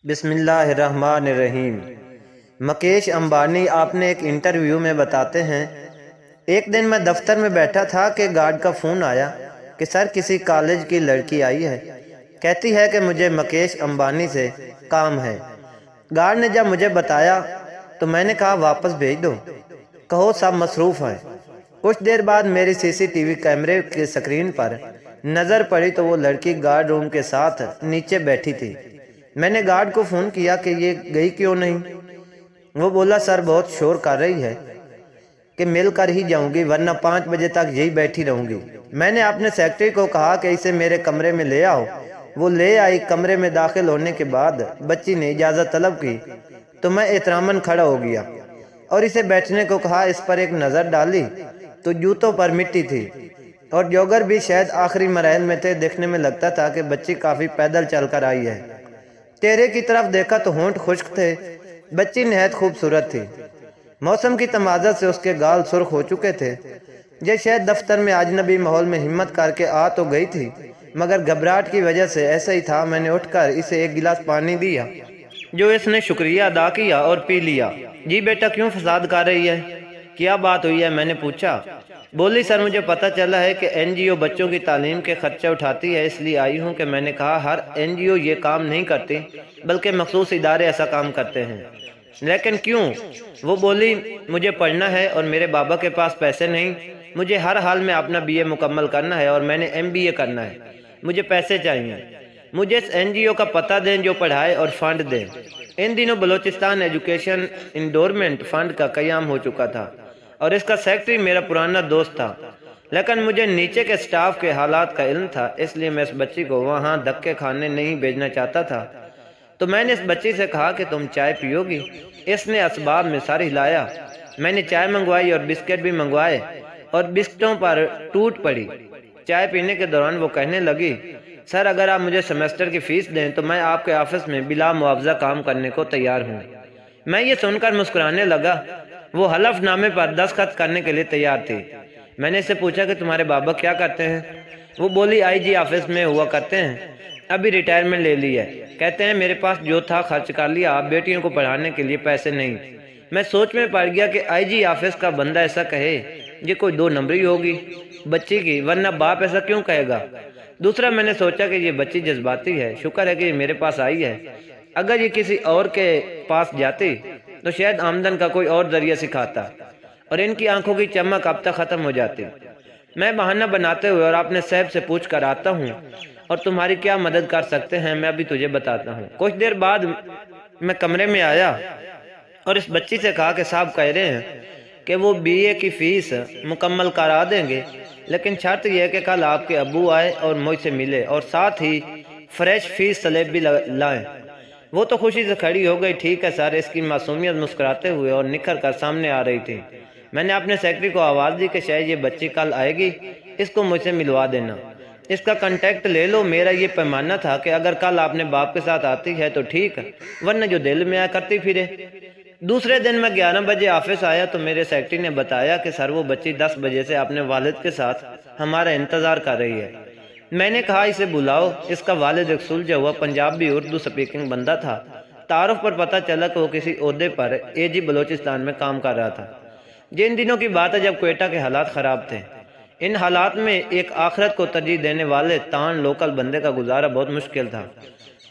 بسم اللہ الرحمن الرحیم۔ مکیش امبانی اپنے ایک انٹرویو میں بتاتے ہیں، ایک دن میں دفتر میں بیٹھا تھا کہ گارڈ کا فون آیا کہ سر کسی کالج کی لڑکی آئی ہے، کہتی ہے کہ مجھے مکیش امبانی سے کام ہے۔ گارڈ نے جب مجھے بتایا تو میں نے کہا واپس بھیج دو، کہو سب مصروف ہیں۔ کچھ دیر بعد میری سی سی ٹی وی کیمرے کی سکرین پر نظر پڑی تو وہ لڑکی گارڈ روم کے ساتھ نیچے بیٹھی تھی۔ میں نے گارڈ کو فون کیا کہ یہ گئی کیوں نہیں؟ وہ بولا سر بہت شور کر رہی ہے کہ مل کر ہی جاؤں گی ورنہ 5 بجے تک یہی بیٹھی رہوں گی۔ میں نے اپنے سیکرٹری کو کہا کہ اسے میرے کمرے میں لے آؤ۔ وہ لے آئی۔ کمرے میں داخل ہونے کے بعد بچی نے اجازت طلب کی تو میں احتراماً کھڑا ہو گیا اور اسے بیٹھنے کو کہا۔ اس پر ایک نظر ڈالی تو جوتوں پر مٹی تھی اور جوگر بھی شاید آخری مراحل میں تھے۔ دیکھنے میں لگتا تھا کہ بچی کافی پیدل چل کر آئی ہے۔ چہرے کی طرف دیکھا تو ہونٹ خشک تھے۔ بچی نہایت خوبصورت تھی۔ موسم کی تمازت سے اس کے گال سرخ ہو چکے تھے۔ یہ شاید دفتر میں اجنبی ماحول میں ہمت کر کے آ تو گئی تھی مگر گھبراہٹ کی وجہ سے ایسا ہی تھا۔ میں نے اٹھ کر اسے ایک گلاس پانی دیا جو اس نے شکریہ ادا کیا اور پی لیا۔ جی بیٹا کیوں فساد کر رہی ہے؟ کیا بات ہوئی ہے؟ میں نے پوچھا۔ بولی سر مجھے پتہ چلا ہے کہ این جی او بچوں کی تعلیم کے خرچہ اٹھاتی ہے، اس لیے آئی ہوں کہ میں نے کہا ہر این جی او یہ کام نہیں کرتی بلکہ مخصوص ادارے ایسا کام کرتے ہیں۔ لیکن کیوں؟ وہ بولی مجھے پڑھنا ہے اور میرے بابا کے پاس پیسے نہیں۔ مجھے ہر حال میں اپنا بی اے مکمل کرنا ہے اور میں نے ایم بی اے کرنا ہے۔ مجھے پیسے چاہیے۔ مجھے اس این جی او کا پتہ دیں جو پڑھائے اور فنڈ دیں۔ ان دنوں بلوچستان ایجوکیشن انڈورمنٹ فنڈ کا قیام ہو چکا تھا اور اس کا سیکرٹری میرا پرانا دوست تھا، لیکن مجھے نیچے کے سٹاف کے حالات کا علم تھا، اس لیے میں اس بچی کو وہاں دھکے کھانے نہیں بھیجنا چاہتا تھا۔ تو میں نے اس بچی سے کہا کہ تم چائے پیو گی؟ اس نے اسباب میں سر ہلایا۔ میں نے چائے منگوائی اور بسکٹ بھی منگوائے اور بسکٹوں پر ٹوٹ پڑی۔ چائے پینے کے دوران وہ کہنے لگی سر اگر آپ مجھے سیمسٹر کی فیس دیں تو میں آپ کے آفس میں بلا معاوضہ کام کرنے کو تیار ہوں۔ میں یہ سن کر مسکرانے لگا۔ وہ حلف نامے پر دستخط کرنے کے لیے تیار تھی۔ میں نے اس سے پوچھا کہ تمہارے بابا کیا کرتے ہیں؟ وہ بولی آئی جی آفس میں ہوا کرتے ہیں، ابھی ریٹائرمنٹ لے لی ہے۔ کہتے ہیں میرے پاس جو تھا خرچ کر لیا، آپ بیٹیوں کو پڑھانے کے لیے پیسے نہیں۔ میں سوچ میں پڑ گیا کہ آئی جی آفس کا بندہ ایسا کہے، یہ کوئی 2 نمبری ہوگی بچی کی، ورنہ باپ ایسا کیوں کہے گا؟ دوسرا میں نے سوچا کہ یہ بچی جذباتی ہے، شکر ہے کہ یہ میرے پاس آئی ہے، اگر یہ کسی اور کے پاس جاتی تو شاید آمدن کا کوئی اور ذریعہ سکھاتا اور ان کی آنکھوں کی چمک اب تک ختم ہو جاتی۔ میں بہانہ بناتے ہوئے اور اپنے صاحب سے پوچھ کر آتا ہوں اور تمہاری کیا مدد کر سکتے ہیں میں ابھی تجھے بتاتا ہوں۔ کچھ دیر بعد میں کمرے میں آیا اور اس بچی سے کہا کہ صاحب کہہ رہے ہیں کہ وہ بی اے کی فیس مکمل کرا دیں گے، لیکن شرط یہ ہے کہ کل آپ کے ابو آئے اور مجھ سے ملے اور ساتھ ہی فریش فیس سلیب بھی لائیں۔ وہ تو خوشی سے کھڑی ہو گئی۔ ٹھیک ہے سر۔ اس کی معصومیت مسکراتے ہوئے اور نکھر کر سامنے آ رہی تھی۔ میں نے اپنے سیکرٹری کو آواز دی کہ شاید یہ بچی کل آئے گی، اس کو مجھ سے ملوا دینا، اس کا کنٹیکٹ لے لو۔ میرا یہ پیمانہ تھا کہ اگر کل آپ نے باپ کے ساتھ آتی ہے تو ٹھیک، ورنہ جو دل میں آیا کرتی پھرے۔ دوسرے دن میں 11 بجے آفس آیا تو میرے سیکرٹری نے بتایا کہ سر وہ بچی 10 بجے سے اپنے والد کے ساتھ ہمارا انتظار کر رہی ہے۔ میں نے کہا اسے بلاؤ۔ اس کا والد ایک سلجھا ہوا پنجابی اردو سپیکنگ بندہ تھا۔ تعارف پر پتہ چلا کہ وہ کسی عہدے پر اے جی بلوچستان میں کام کر رہا تھا۔ یہ ان دنوں کی بات ہے جب کوئٹہ کے حالات خراب تھے۔ ان حالات میں ایک آخرت کو ترجیح دینے والے تان لوکل بندے کا گزارا بہت مشکل تھا،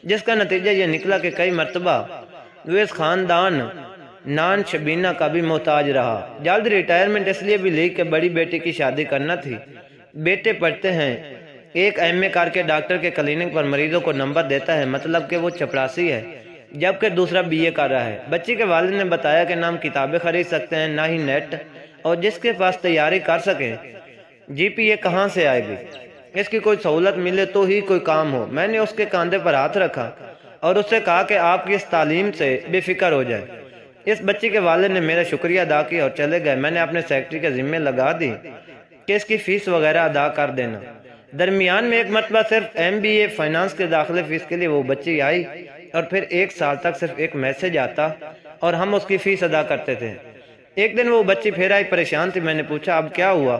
جس کا نتیجہ یہ نکلا کہ کئی مرتبہ وہ اس خاندان نان شبینہ کا بھی محتاج رہا۔ جلد ریٹائرمنٹ اس لیے بھی لی کہ بڑی بیٹی کی شادی کرنا تھی۔ بیٹے پڑھتے ہیں، ایک ایم اے کر کے ڈاکٹر کے کلینک پر مریضوں کو نمبر دیتا ہے، مطلب کہ وہ چپڑاسی ہے، جبکہ دوسرا بی اے کر رہا ہے۔ بچی کے والد نے بتایا کہ نہ ہم کتابیں خرید سکتے ہیں نہ ہی نیٹ، اور جس کے پاس تیاری کر سکے جی پی اے کہاں سے آئے گی؟ اس کی کوئی سہولت ملے تو ہی کوئی کام ہو۔ میں نے اس کے کاندھے پر ہاتھ رکھا اور اس سے کہا کہ آپ کی اس تعلیم سے بے فکر ہو جائے۔ اس بچی کے والد نے میرا شکریہ ادا کیا اور چلے گئے۔ میں نے اپنے سیکرٹری کے ذمہ لگا دی کہ اس کی فیس وغیرہ ادا کر دینا۔ درمیان میں ایک مرتبہ صرف ایم بی اے فائنانس کے داخلے فیس کے لیے وہ بچی آئی اور پھر 1 سال تک صرف ایک میسج آتا اور ہم اس کی فیس ادا کرتے تھے۔ ایک دن وہ بچی پھر آئی، پریشان تھی۔ میں نے پوچھا اب کیا ہوا؟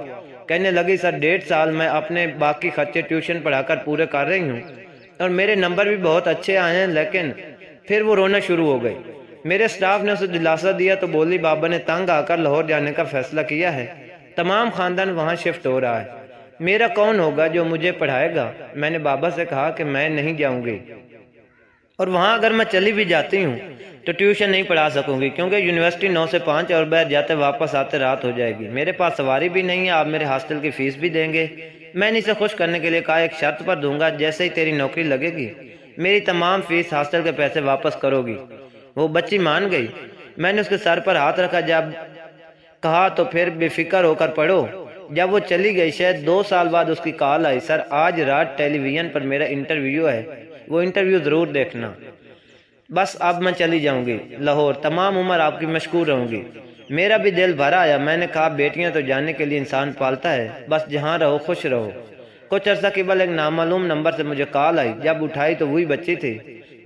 کہنے لگی سر 1.5 سال میں اپنے باقی خرچے ٹیوشن پڑھا کر پورے کر رہی ہوں اور میرے نمبر بھی بہت اچھے آئے ہیں، لیکن پھر وہ رونا شروع ہو گئی۔ میرے سٹاف نے اسے دلاسا دیا تو بولی بابا نے تنگ آ کر لاہور جانے کا فیصلہ کیا ہے، تمام خاندان وہاں شفٹ ہو رہا ہے، میرا کون ہوگا جو مجھے پڑھائے گا؟ میں نے بابا سے کہا کہ میں نہیں جاؤں گی، اور وہاں اگر میں چلی بھی جاتی ہوں تو ٹیوشن نہیں پڑھا سکوں گی کیونکہ یونیورسٹی 9 سے 5 اور باہر جاتے واپس آتے رات ہو جائے گی، میرے پاس سواری بھی نہیں ہے، آپ میرے ہاسٹل کی فیس بھی دیں گے؟ میں نے اسے خوش کرنے کے لیے کہا ایک شرط پر دوں گا، جیسے ہی تیری نوکری لگے گی میری تمام فیس ہاسٹل کے پیسے واپس کرو گی۔ وہ بچی مان گئی۔ میں نے اس کے سر پر ہاتھ رکھا، جب کہا تو پھر بے فکر ہو کر پڑھو۔ جب وہ چلی گئی شاید 2 سال بعد اس کی کال آئی، سر آج رات ٹیلی ویژن پر میرا انٹرویو ہے، وہ انٹرویو ضرور دیکھنا۔ بس اب میں چلی جاؤں گی لاہور، تمام عمر آپ کی مشکور رہوں گی۔ میرا بھی دل بھرا آیا، میں نے کہا بیٹیاں تو جانے کے لیے انسان پالتا ہے، بس جہاں رہو خوش رہو۔ کچھ عرصہ قبل ایک نامعلوم نمبر سے مجھے کال آئی، جب اٹھائی تو وہی بچی تھی۔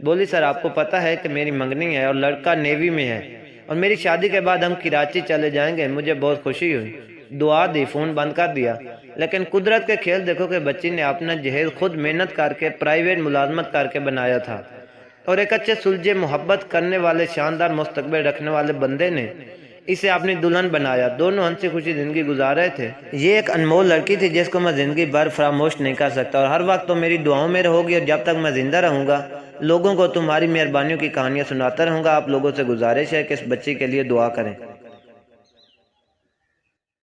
بولی سر آپ کو پتہ ہے کہ میری منگنی ہے اور لڑکا نیوی میں ہے اور میری شادی کے بعد ہم کراچی چلے جائیں گے۔ مجھے بہت خوشی ہوئی، دعا دی، فون بند کر دیا۔ لیکن قدرت کے کھیل دیکھو کہ بچی نے اپنا جہیز خود محنت کر کے پرائیویٹ ملازمت کر کے بنایا تھا، اور ایک اچھے سلجھے محبت کرنے والے شاندار مستقبل رکھنے والے بندے نے اسے اپنی دلہن بنایا۔ دونوں ہنسی خوشی زندگی گزار رہے تھے۔ یہ ایک انمول لڑکی تھی جس کو میں زندگی بھر فراموش نہیں کر سکتا، اور ہر وقت تو میری دعاؤں میں رہو گی، اور جب تک میں زندہ رہوں گا لوگوں کو تمہاری مہربانیوں کی کہانیاں سناتا رہوں گا۔ آپ لوگوں سے گزارش ہے کہ اس بچی کے لیے دعا کریں۔